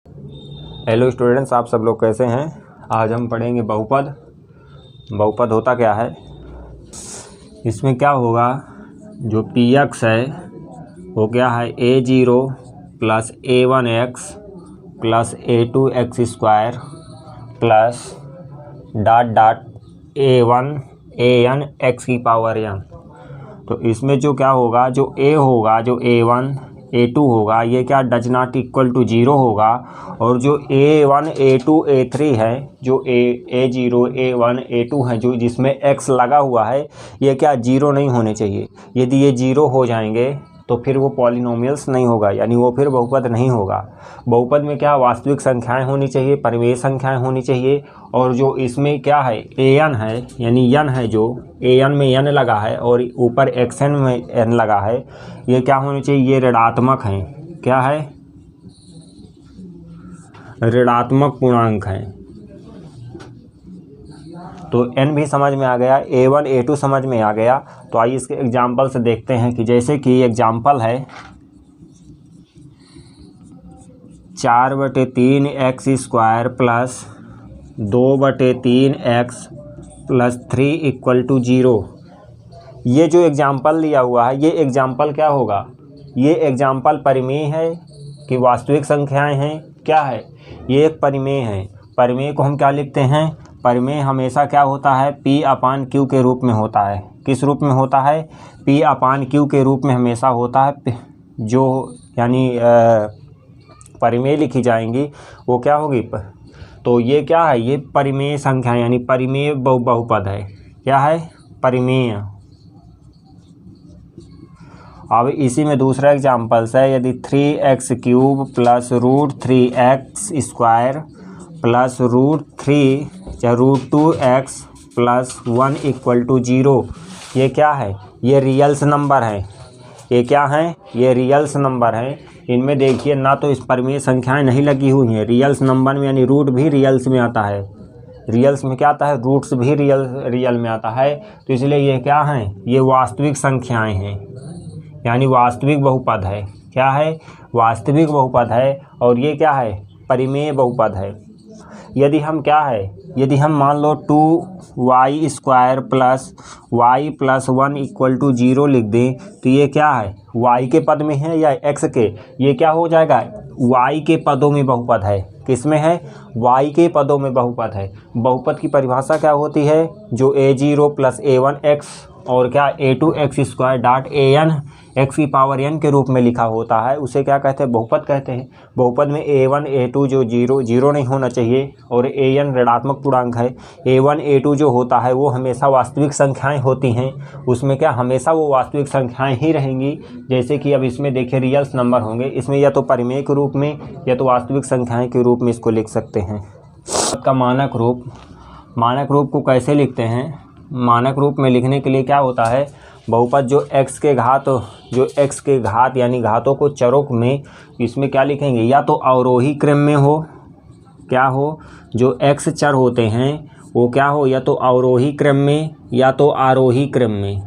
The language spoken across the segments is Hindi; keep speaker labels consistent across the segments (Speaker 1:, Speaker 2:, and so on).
Speaker 1: हेलो स्टूडेंट्स, आप सब लोग कैसे हैं। आज हम पढ़ेंगे बहुपद। बहुपद होता क्या है। इसमें क्या होगा, जो पी एक्स है वो क्या है a0 plus a1x plus a2x square plus dot dot a1 an x की पावर n। तो इसमें जो क्या होगा, जो a होगा, जो a1 a2 होगा, ये क्या डज नॉट इक्वल टू 0 होगा। और जो a1 a2 a3 है, जो a0 a1 a2 है, जो जिसमें x लगा हुआ है, ये क्या 0 नहीं होने चाहिए। यदि ये 0 हो जाएंगे तो फिर वो पॉलिनोमियल्स नहीं होगा, यानी वो फिर बहुपद नहीं होगा। बहुपद में क्या वास्तविक संख्याएं होनी चाहिए, परिमेय संख्याएं होनी चाहिए। और जो इसमें क्या है an है, यानी n है, जो an में n लगा है और ऊपर xn में n लगा है, ये क्या होनी चाहिए, ये ऋणात्मक है। क्या है, ऋणात्मक पूर्णांक है। तो n भी समझ में आ गया, a1 a2 समझ में आ गया। तो आइए इसके एग्जाम्पल से देखते हैं कि जैसे कि एग्जाम्पल है 4/3 x square plus 2/3 x plus 3 equal to 0। ये जो एग्जाम्पल लिया हुआ है, ये एग्जाम्पल क्या होगा, ये एग्जाम्पल परिमेय है कि वास्तविक संख्याएं हैं। क्या है, ये एक परिमेय है। परिमेय को हम क्या लिखते हैं, परिमेय हमेशा क्या होता है, P/Q के रूप में होता है। किस रूप में होता है, P/Q के रूप में हमेशा होता है। जो यानी परिमेय लिखी जाएंगी वो क्या होगी। तो ये क्या है, ये परिमेय संख्या यानी परिमेय बहुपद है। क्या है, परिमेय। अब इसी में दूसरा एग्जाम्पल्स है, यदि 3x³ plus √3x square plus √3 या √2x प्लस 1 इक्वल टू 0। ये क्या है, ये रियल्स नंबर है। ये क्या है, ये रियल्स नंबर है। इनमें देखिए ना तो इस परिमेय संख्याएं नहीं लगी हुई हैं। रियल्स नंबर में यानी रूट भी रियल्स में आता है। रियल्स में क्या आता है, रूट्स भी रियल में आता है। तो इसलिए ये क्या हैं, ये वास्तविक संख्याएं हैं, यानी वास्तविक बहुपद है। क्या है, वास्तविक बहुपद है। और ये क्या है, परिमेय बहुपद है। यदि हम क्या है, यदि हम मान लो 2y square plus y plus 1 equal to 0 लिख दें, तो ये क्या है, y के पद में है या x के, ये क्या हो जाएगा, y के पदों में बहुपद है। किसमें है, y के पदों में बहुपद है। बहुपद की परिभाषा क्या होती है, जो a0 प्लस a1x और क्या a2x square dot an x की पावर n के रूप में लिखा होता है, उसे क्या कहते हैं, बहुपद कहते हैं। बहुपद में a1 a2 जो 0 नहीं होना चाहिए और an ऋणात्मक पूर्णांक है। a1 a2 जो होता है वो हमेशा वास्तविक संख्याएं होती हैं। उसमें क्या हमेशा वो वास्तविक संख्याएं ही रहेंगी। जैसे कि अब इसमें देखिए रियल्स नंबर होंगे, इसमें या तो परिमेय के रूप में या तो वास्तविक संख्याएं के रूप में इसको लिख सकते हैं। का मानक रूप, मानक रूप को कैसे लिखते हैं, मानक रूप में लिखने के लिए क्या होता है, बहुपद जो x के घात यानी घातों को चरों में, इसमें क्या लिखेंगे, या तो अवरोही क्रम में हो, क्या हो, जो x चर होते हैं वो क्या हो, या तो अवरोही क्रम में या तो आरोही क्रम में।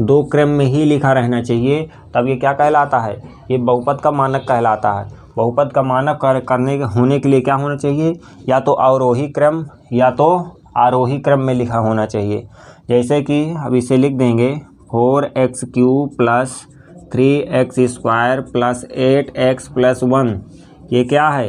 Speaker 1: दो क्रम में ही लिखा रहना चाहिए, तब ये क्या कहलाता है, ये बहुपद का मानक कहलाता है। बहुपद का मानक होने के लिए क्या होना चाहिए, या तो अवरोही क्रम या तो आरोही क्रम में लिखा होना चाहिए। जैसे कि अब इसे लिख देंगे 4x³ plus 3x square plus 8x plus 1। ये क्या है,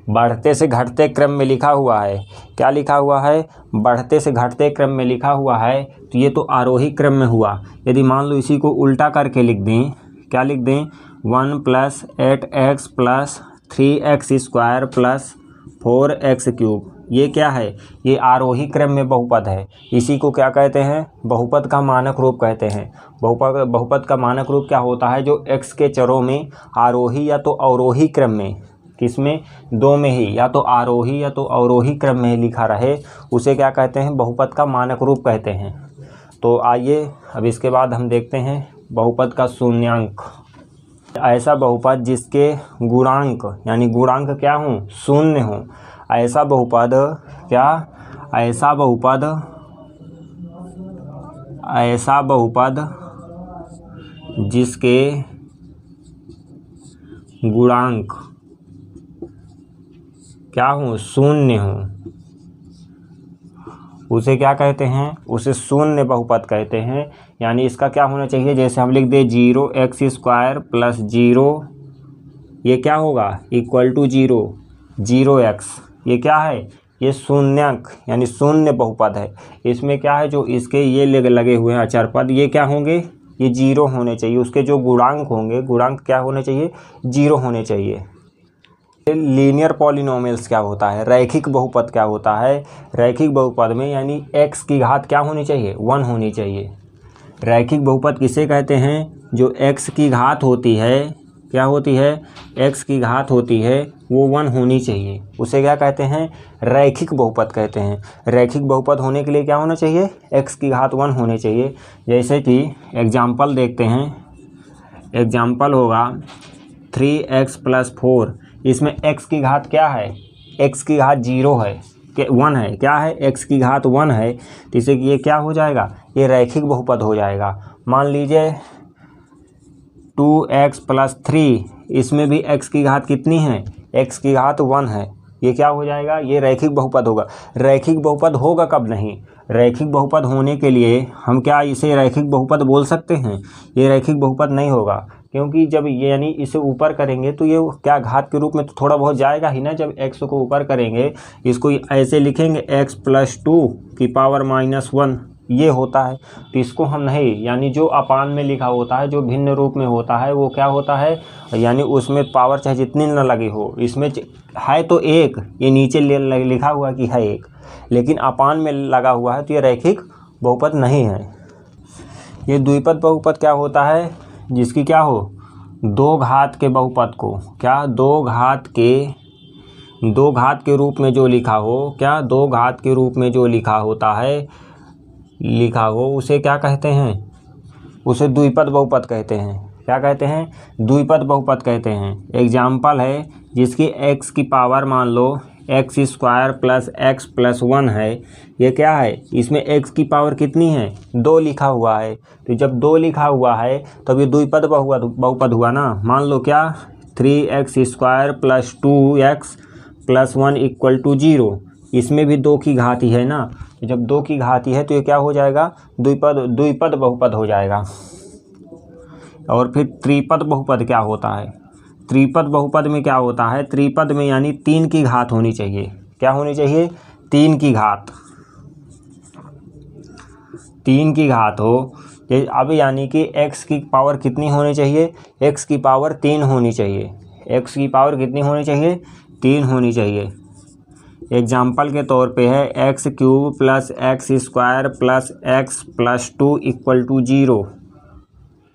Speaker 1: बढ़ते से घटते क्रम में लिखा हुआ है। क्या लिखा हुआ है, बढ़ते से घटते क्रम में लिखा हुआ है, तो ये तो आरोही क्रम में हुआ। यदि मान लो इसी को उल्टा करके लिख दें, क्या लिख दें, 1 plus 8x plus 3x square plus 4x³, ये क्या है, ये आरोही क्रम में बहुपद है। इसी को क्या कहते हैं, बहुपद का मानक रूप कहते हैं। बहुपद का मानक रूप क्या होता है, जो x के चरों में आरोही या तो अवरोही क्रम में, किसमें, दो में ही, या तो आरोही या तो अवरोही क्रम में लिखा रहे, उसे क्या कहते हैं, बहुपद का मानक रूप कहते हैं। तो आइए अब इसके बाद हम देखते हैं बहुपद का शून्यांक। ऐसा बहुपद जिसके गुणांक यानी गुणांक क्या हों, शून्य हों। ऐसा बहुपद क्या, ऐसा बहुपद जिसके गुणांक क्या हूँ, शून्य हूँ, उसे क्या कहते हैं, उसे शून्य बहुपद कहते हैं। यानी इसका क्या होना चाहिए, जैसे हम लिख दे 0x² प्लस 0, ये क्या होगा इक्वल टू 0, 0x, ये क्या है, ये शून्यक यानी शून्य बहुपद है। इसमें क्या है, जो इसके ये लगे हुए हैं अचर पद, ये क्या होंगे, ये 0 होने चाहिए। उसके जो गुणांक होंगे, गुणांक क्या होने चाहिए, 0 होने चाहिए। लीनियर पॉलिनोमियल्स क्या होता है, रैखिक बहुपद क्या होता है, रैखिक बहुपद में यानी x की घात क्या होनी चाहिए, 1 होनी चाहिए। रैखिक बहुपद किसे कहते हैं, जो x की घात होती है, क्या होती है, x की घात होती है, वो 1 होनी चाहिए, उसे क्या कहते हैं, रैखिक बहुपद कहते हैं। रैखिक बहुपद होने के लिए क्या होना चाहिए, x की घात 1 होनी चाहिए। जैसे कि एग्जाम्पल देखते हैं, एग्जाम्पल होगा 3x + 4, इसमें x की घात क्या है, x की घात 0 है, 1 है, क्या है, x की घात 1 है, तो इसे ये क्या हो जाएगा, ये रैखिक बहुपद हो जाएगा। मान लीजिए 2x + 3, इसमें भी x की घात कितनी है, x की घात 1 है, ये क्या हो जाएगा, ये रैखिक बहुपद होगा। रैखिक बहुपद होगा कब नहीं, रैखिक बहुपद होने के लिए हम क्या इसे रैखिक बहुपद बोल सकते हैं, ये रैखिक बहुपद नहीं होगा, क्योंकि जब ये यानी इसे ऊपर करेंगे तो ये क्या घात के रूप में तो थोड़ा बहुत जाएगा ही ना। जब x को ऊपर करेंगे, इसको ऐसे लिखेंगे x + 2 (-1), ये होता है, तो इसको हम नहीं, यानी जो अपान में लिखा होता है, जो भिन्न रूप में होता है, वो क्या होता है, यानी उसमें पावर चाहे जितनी न लगी हो, इसमें है तो 1, ये नीचे लिखा हुआ कि है 1, लेकिन अपान में लगा हुआ है, तो ये रैखिक बहुपद नहीं है। ये द्विपद बहुपद क्या होता है, जिसकी क्या हो, 2 घात के बहुपद को क्या 2 घात के रूप में जो लिखा हो, क्या 2 घात के रूप में जो लिखा होता है, लिखा हो, उसे क्या कहते हैं, उसे द्विपद बहुपद कहते हैं। क्या कहते हैं, द्विपद बहुपद कहते हैं। एग्जाम्पल है जिसकी x की पावर मान लो x² + x + 1 है, ये क्या है, इसमें x की पावर कितनी है, 2 लिखा हुआ है, तो जब 2 लिखा हुआ है तब ये द्विपद बहुपद हुआ ना। मान लो क्या 3x² + 2x + 1 = 0, इसमें भी 2 की घात ही है ना, जब 2 की घात ही है तो ये क्या हो जाएगा, द्विपद बहुपद हो जाएगा। और फिर त्रिपद बहुपद क्या होता है, त्रिपद बहुपद में क्या होता है, त्रिपद में यानी 3 की घात होनी चाहिए, क्या होनी चाहिए, 3 की घात, 3 की घात हो। अब यानी कि x की पावर कितनी होनी चाहिए, x की पावर 3 होनी चाहिए, x की पावर कितनी होनी चाहिए, 3 होनी चाहिए। एग्जाम्पल के तौर पे है x³ + x² + x + 2 = 0,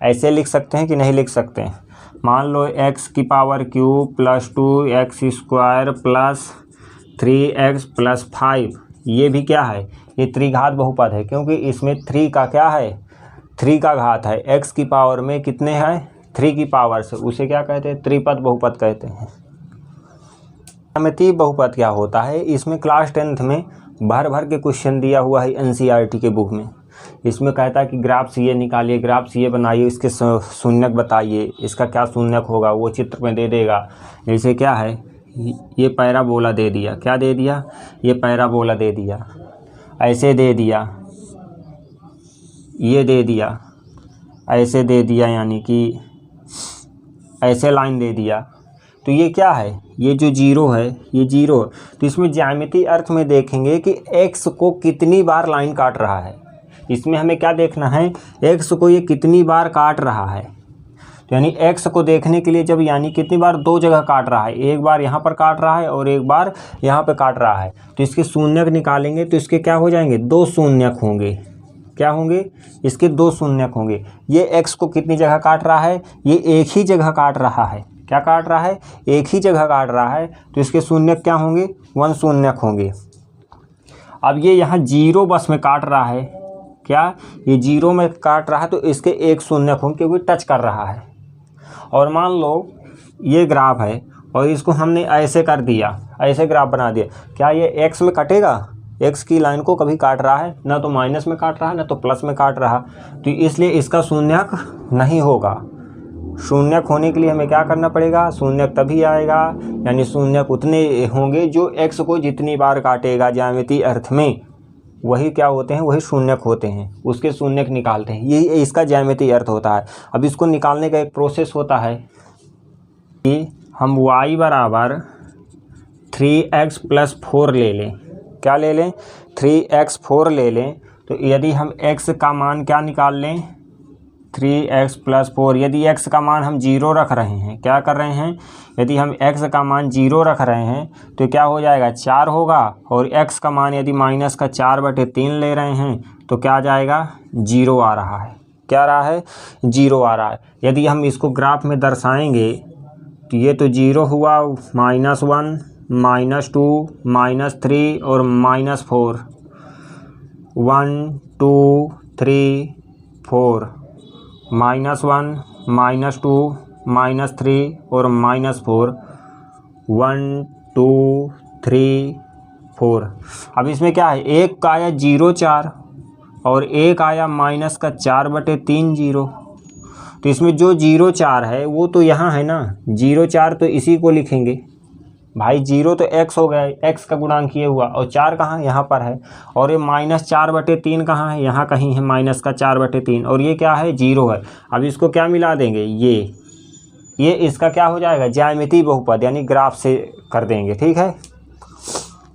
Speaker 1: ऐसे लिख सकते हैं कि नहीं लिख सकते हैं। मान लो x³ + 2x² + 3x + 5, ये भी क्या है, ये त्रिघात बहुपद है, क्योंकि इसमें 3 का क्या है, 3 का घात है, x की पावर में कितने हैं, 3 की पावर से, उसे क्या कहते हैं, त्रिपद बहुपद कहते हैं। ज्यामितीय बहुपद क्या होता है, इसमें क्लास 10th में भर के क्वेश्चन दिया हुआ है NCERT के बुक में। इसमें कहता है कि ग्राफ ये निकालिए, ग्राफ ये बनाइए, इसके शून्यक बताइए, इसका क्या शून्यक होगा वो चित्र में दे देगा। जैसे क्या है, ये पैराबोला दे दिया, क्या दे दिया, ये पैराबोला दे दिया, ऐसे दे दिया, ये दे दिया, ऐसे दे दिया, यानी कि ऐसे लाइन दे दिया, तो ये क्या है, ये जो 0 है, ये 0। तो इसमें ज्यामितीय अर्थ में देखेंगे कि x को कितनी बार लाइन काट रहा है, इसमें हमें क्या देखना है, x को ये कितनी बार काट रहा है। तो यानी x को देखने के लिए जब यानी कितनी बार 2 जगह काट रहा है, एक बार यहाँ पर काट रहा है और एक बार यहाँ पे काट रहा है, तो इसके शून्यक निकालेंगे तो इसके क्या हो जाएंगे, 2 शून्यक होंगे, क्या होंगे, इसके 2 शून्यक होंगे। ये x को कितनी जगह काट रहा है, ये एक ही जगह काट रहा है, क्या काट रहा है, एक ही जगह काट रहा है, तो इसके शून्यक क्या होंगे, 1 शून्यक होंगे। अब ये यहाँ 0 बस में काट रहा है, क्या ये 0 में काट रहा है, तो इसके 1 शून्यक होंगे क्योंकि टच कर रहा है। और मान लो ये ग्राफ है और इसको हमने ऐसे कर दिया, ऐसे ग्राफ बना दिया, क्या ये x में कटेगा, x की लाइन को कभी काट रहा है, ना तो माइनस में काट रहा है ना तो प्लस में काट रहा, तो इसलिए इसका शून्यक नहीं होगा। शून्यक होने के लिए हमें क्या करना पड़ेगा, शून्यक तभी आएगा, यानी शून्यक उतने होंगे जो x को जितनी बार काटेगा ज्यामितीय अर्थ में, वही क्या होते हैं, वही शून्यक होते हैं, उसके शून्यक निकालते हैं, यही इसका ज्यामितीय अर्थ होता है। अब इसको निकालने का एक प्रोसेस होता है कि हम y बराबर 3x + 4 ले लें। क्या ले लें, 3x 4 ले लें। तो यदि हम x का मान क्या निकाल लें, 3x + 4, यदि x का मान हम 0 रख रहे हैं, क्या कर रहे हैं, यदि हम x का मान 0 रख रहे हैं तो क्या हो जाएगा, 4 होगा, और x का मान यदि -3 ले रहे हैं तो क्या आ जाएगा, 0 आ रहा है। क्या आ रहा है, 0 आ रहा है। यदि हम इसको ग्राफ में दर्शाएंगे तो ये तो 0 हुआ, -1, -2, -3 और -4, 1 2 3 4, -1 -2 -3 और -4, 1 2 3 4। अब इसमें क्या है, एक का आया 0 4 और एक आया -4/3 0। तो इसमें जो 0 4 है वो तो यहाँ है ना, 0 4 तो इसी को लिखेंगे भाई, 0 तो x हो गया, x का गुणांक ये हुआ, और 4 कहाँ, यहाँ पर है, और ये -4/3 कहाँ है, यहाँ कहीं है -4/3, और ये क्या है, 0 है। अब इसको क्या मिला देंगे, ये इसका क्या हो जाएगा, ज्यामितीय बहुपद, यानी ग्राफ से कर देंगे, ठीक है।